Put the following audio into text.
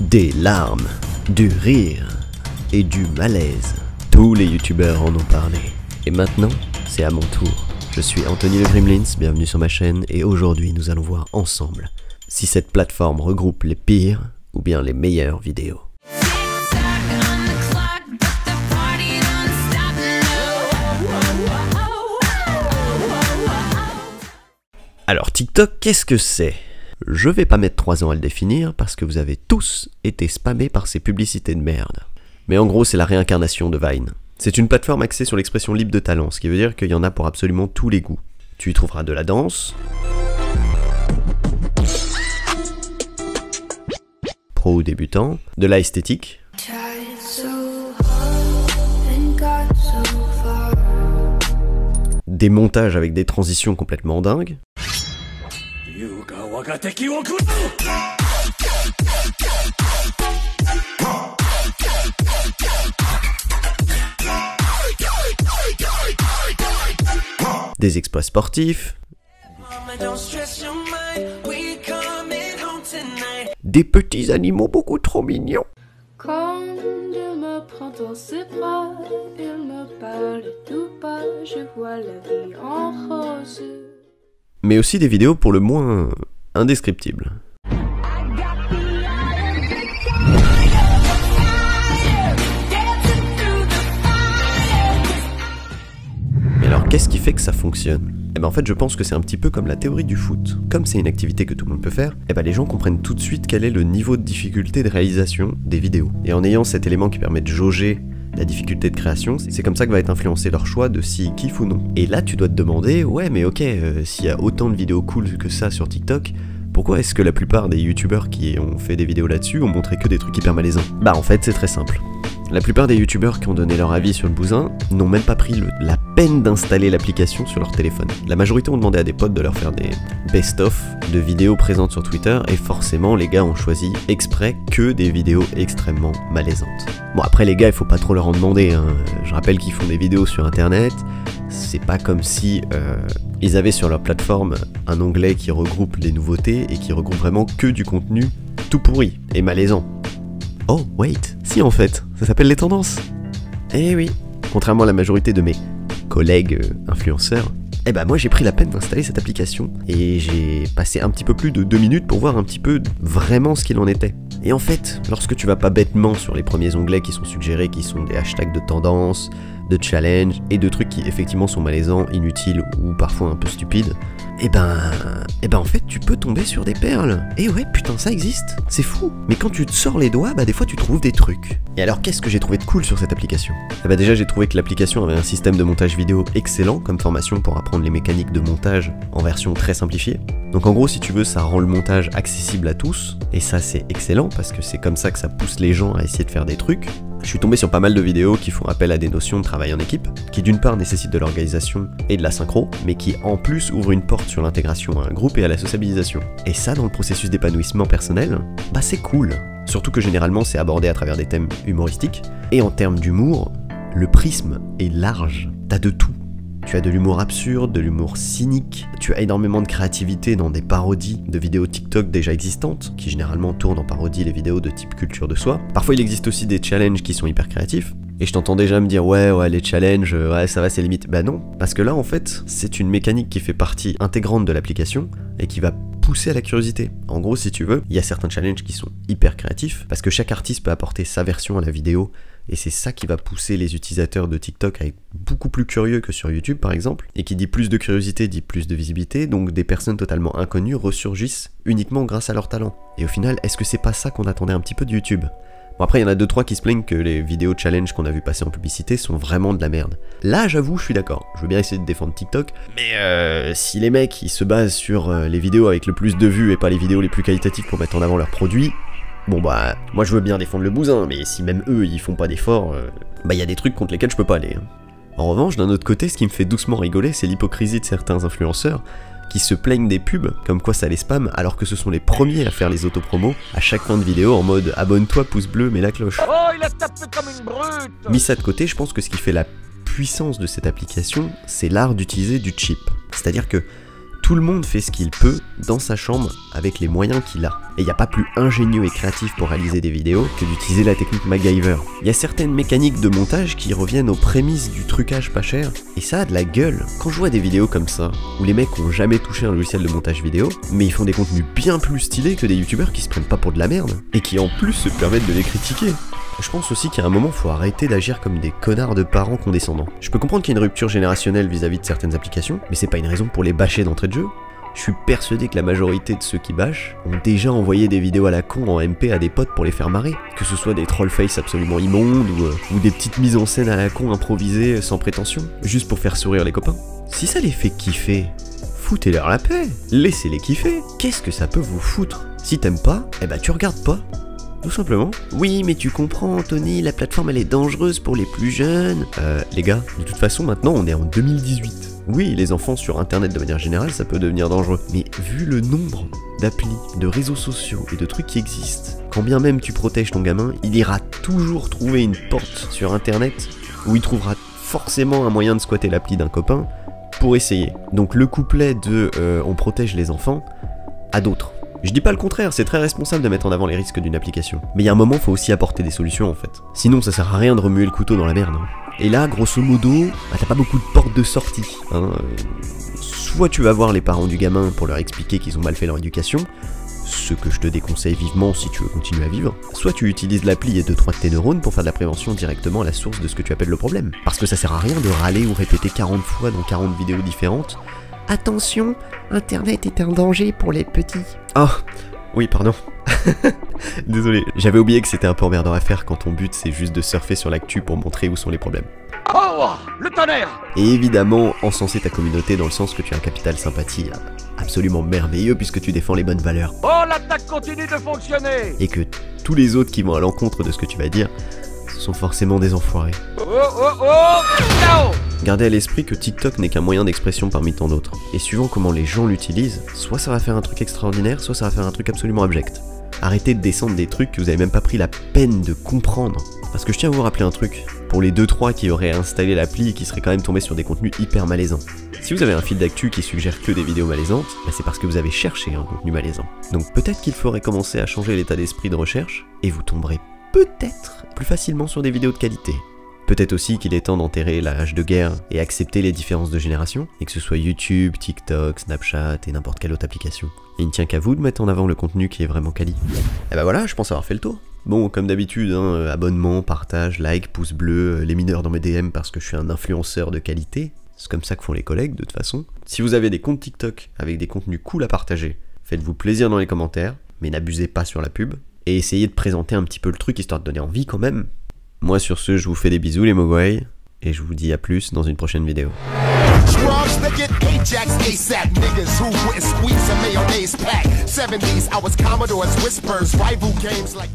Des larmes, du rire et du malaise. Tous les youtubeurs en ont parlé. Et maintenant, c'est à mon tour. Je suis Anthony le Gremlins, bienvenue sur ma chaîne et aujourd'hui nous allons voir ensemble si cette plateforme regroupe les pires ou bien les meilleures vidéos. Alors TikTok, qu'est-ce que c'est? Je vais pas mettre 3 ans à le définir parce que vous avez tous été spammés par ces publicités de merde. Mais en gros, c'est la réincarnation de Vine. C'est une plateforme axée sur l'expression libre de talent, ce qui veut dire qu'il y en a pour absolument tous les goûts. Tu y trouveras de la danse, pro ou débutant, de la esthétique, des montages avec des transitions complètement dingues, des exploits sportifs, des petits animaux beaucoup trop mignons. Quand il me prend dans ses bras, il me parle tout bas, je vois la vie en rose. Mais aussi des vidéos pour le moins indescriptibles. Mais alors qu'est-ce qui fait que ça fonctionne? Eh ben en fait je pense que c'est un petit peu comme la théorie du foot. Comme c'est une activité que tout le monde peut faire, eh ben les gens comprennent tout de suite quel est le niveau de difficulté de réalisation des vidéos. Et en ayant cet élément qui permet de jauger la difficulté de création, c'est comme ça que va être influencé leur choix de s'ils kiffent ou non. Et là tu dois te demander, ouais mais ok, s'il y a autant de vidéos cool que ça sur TikTok, pourquoi est-ce que la plupart des youtubeurs qui ont fait des vidéos là-dessus ont montré que des trucs hyper malaisants? Bah en fait c'est très simple. La plupart des youtubeurs qui ont donné leur avis sur le bousin n'ont même pas pris la peine d'installer l'application sur leur téléphone. La majorité ont demandé à des potes de leur faire des best-of de vidéos présentes sur Twitter et forcément les gars ont choisi exprès que des vidéos extrêmement malaisantes. Bon après les gars il faut pas trop leur en demander, hein. Je rappelle qu'ils font des vidéos sur internet, c'est pas comme si ils avaient sur leur plateforme un onglet qui regroupe les nouveautés et qui regroupe vraiment que du contenu tout pourri et malaisant. Oh, wait, si en fait, ça s'appelle les tendances. Eh oui, contrairement à la majorité de mes collègues influenceurs, eh ben moi j'ai pris la peine d'installer cette application et j'ai passé un petit peu plus de 2 minutes pour voir un petit peu vraiment ce qu'il en était. Et en fait, lorsque tu vas pas bêtement sur les premiers onglets qui sont suggérés, qui sont des hashtags de tendance, de challenge et de trucs qui effectivement sont malaisants, inutiles ou parfois un peu stupides, et ben en fait tu peux tomber sur des perles. Et ouais putain ça existe, c'est fou. Mais quand tu te sors les doigts, bah des fois tu trouves des trucs. Et alors qu'est-ce que j'ai trouvé de cool sur cette application? Eh bah déjà j'ai trouvé que l'application avait un système de montage vidéo excellent comme formation pour apprendre les mécaniques de montage en version très simplifiée. Donc en gros si tu veux ça rend le montage accessible à tous, et ça c'est excellent parce que c'est comme ça que ça pousse les gens à essayer de faire des trucs. Je suis tombé sur pas mal de vidéos qui font appel à des notions de travail en équipe, qui d'une part nécessitent de l'organisation et de la synchro, mais qui en plus ouvrent une porte sur l'intégration à un groupe et à la sociabilisation. Et ça dans le processus d'épanouissement personnel, bah c'est cool. Surtout que généralement c'est abordé à travers des thèmes humoristiques, et en termes d'humour, le prisme est large, t'as de tout. Tu as de l'humour absurde, de l'humour cynique, tu as énormément de créativité dans des parodies de vidéos TikTok déjà existantes, qui généralement tournent en parodie les vidéos de type culture de soi. Parfois il existe aussi des challenges qui sont hyper créatifs, et je t'entends déjà me dire ouais les challenges, ouais ça va c'est limite. Bah non, parce que là en fait c'est une mécanique qui fait partie intégrante de l'application, et qui va pousser à la curiosité. En gros si tu veux, il y a certains challenges qui sont hyper créatifs, parce que chaque artiste peut apporter sa version à la vidéo, et c'est ça qui va pousser les utilisateurs de TikTok à être beaucoup plus curieux que sur YouTube par exemple, et qui dit plus de curiosité dit plus de visibilité, donc des personnes totalement inconnues ressurgissent uniquement grâce à leur talent. Et au final, est-ce que c'est pas ça qu'on attendait un petit peu de YouTube? Bon après il y en a 2-3 qui se plaignent que les vidéos challenge qu'on a vu passer en publicité sont vraiment de la merde. Là j'avoue je suis d'accord, je veux bien essayer de défendre TikTok, mais si les mecs ils se basent sur les vidéos avec le plus de vues et pas les vidéos les plus qualitatives pour mettre en avant leurs produits, bon bah, moi je veux bien défendre le bousin, mais si même eux ils font pas d'efforts, bah y a des trucs contre lesquels je peux pas aller. En revanche, d'un autre côté, ce qui me fait doucement rigoler, c'est l'hypocrisie de certains influenceurs qui se plaignent des pubs, comme quoi ça les spam, alors que ce sont les premiers à faire les autopromos à chaque fin de vidéo en mode abonne-toi, pouce bleu, mets la cloche. Oh, il a tapé comme une brute. Mis ça de côté, je pense que ce qui fait la puissance de cette application, c'est l'art d'utiliser du cheap. C'est-à-dire que Tout le monde fait ce qu'il peut dans sa chambre avec les moyens qu'il a. Et il n'y a pas plus ingénieux et créatif pour réaliser des vidéos que d'utiliser la technique MacGyver. Il y a certaines mécaniques de montage qui reviennent aux prémices du trucage pas cher, et ça a de la gueule. Quand je vois des vidéos comme ça, où les mecs ont jamais touché un logiciel de montage vidéo, mais ils font des contenus bien plus stylés que des youtubeurs qui se prennent pas pour de la merde, et qui en plus se permettent de les critiquer. Je pense aussi qu'à un moment, faut arrêter d'agir comme des connards de parents condescendants. Je peux comprendre qu'il y a une rupture générationnelle vis-à-vis de certaines applications, mais c'est pas une raison pour les bâcher d'entrée de jeu. Je suis persuadé que la majorité de ceux qui bâchent ont déjà envoyé des vidéos à la con en MP à des potes pour les faire marrer. Que ce soit des trollface absolument immondes ou des petites mises en scène à la con improvisées sans prétention, juste pour faire sourire les copains. Si ça les fait kiffer, foutez-leur la paix, laissez-les kiffer. Qu'est-ce que ça peut vous foutre? Si t'aimes pas, eh ben tu regardes pas. Tout simplement. Oui, mais tu comprends, Tony, la plateforme elle est dangereuse pour les plus jeunes. Les gars, de toute façon, maintenant on est en 2018. Oui, les enfants sur internet de manière générale, ça peut devenir dangereux. Mais vu le nombre d'applis, de réseaux sociaux et de trucs qui existent, quand bien même tu protèges ton gamin, il ira toujours trouver une porte sur internet où il trouvera forcément un moyen de squatter l'appli d'un copain pour essayer. Donc le couplet de on protège les enfants à d'autres. Je dis pas le contraire, c'est très responsable de mettre en avant les risques d'une application. Mais il y a un moment, faut aussi apporter des solutions en fait. Sinon ça sert à rien de remuer le couteau dans la merde. Et là, grosso modo, t'as pas beaucoup de portes de sortie. Soit tu vas voir les parents du gamin pour leur expliquer qu'ils ont mal fait leur éducation, ce que je te déconseille vivement si tu veux continuer à vivre, soit tu utilises l'appli et 2-3 de tes neurones pour faire de la prévention directement à la source de ce que tu appelles le problème. Parce que ça sert à rien de râler ou répéter 40 fois dans 40 vidéos différentes. Attention, Internet est un danger pour les petits. Ah, oui, pardon. Désolé, j'avais oublié que c'était un peu emmerdant à faire quand ton but c'est juste de surfer sur l'actu pour montrer où sont les problèmes. Oh, le tonnerre! Et évidemment, encenser ta communauté dans le sens que tu as un capital sympathie absolument merveilleux puisque tu défends les bonnes valeurs. Oh, l'attaque continue de fonctionner! Et que tous les autres qui vont à l'encontre de ce que tu vas dire sont forcément des enfoirés. No! Gardez à l'esprit que TikTok n'est qu'un moyen d'expression parmi tant d'autres. Et suivant comment les gens l'utilisent, soit ça va faire un truc extraordinaire, soit ça va faire un truc absolument abject. Arrêtez de descendre des trucs que vous avez même pas pris la peine de comprendre. Parce que je tiens à vous rappeler un truc, pour les 2-3 qui auraient installé l'appli et qui seraient quand même tombés sur des contenus hyper malaisants. Si vous avez un fil d'actu qui suggère que des vidéos malaisantes, bah c'est parce que vous avez cherché un contenu malaisant. Donc peut-être qu'il faudrait commencer à changer l'état d'esprit de recherche, et vous tomberez peut-être plus facilement sur des vidéos de qualité. Peut-être aussi qu'il est temps d'enterrer la hache de guerre et accepter les différences de génération, et que ce soit YouTube, TikTok, Snapchat et n'importe quelle autre application. Et il ne tient qu'à vous de mettre en avant le contenu qui est vraiment quali. Et bah voilà, je pense avoir fait le tour. Bon, comme d'habitude, abonnement, partage, like, pouce bleu, les mineurs dans mes DM parce que je suis un influenceur de qualité. C'est comme ça que font les collègues de toute façon. Si vous avez des comptes TikTok avec des contenus cool à partager, faites-vous plaisir dans les commentaires, mais n'abusez pas sur la pub. Et essayez de présenter un petit peu le truc histoire de donner envie quand même. Moi sur ce, je vous fais des bisous les mogwai, et je vous dis à plus dans une prochaine vidéo. Drugs that get Ajax ASAP, niggas who wouldn't squeeze a mayonnaise pack. 70s, I was Commodores, whispers, rival games like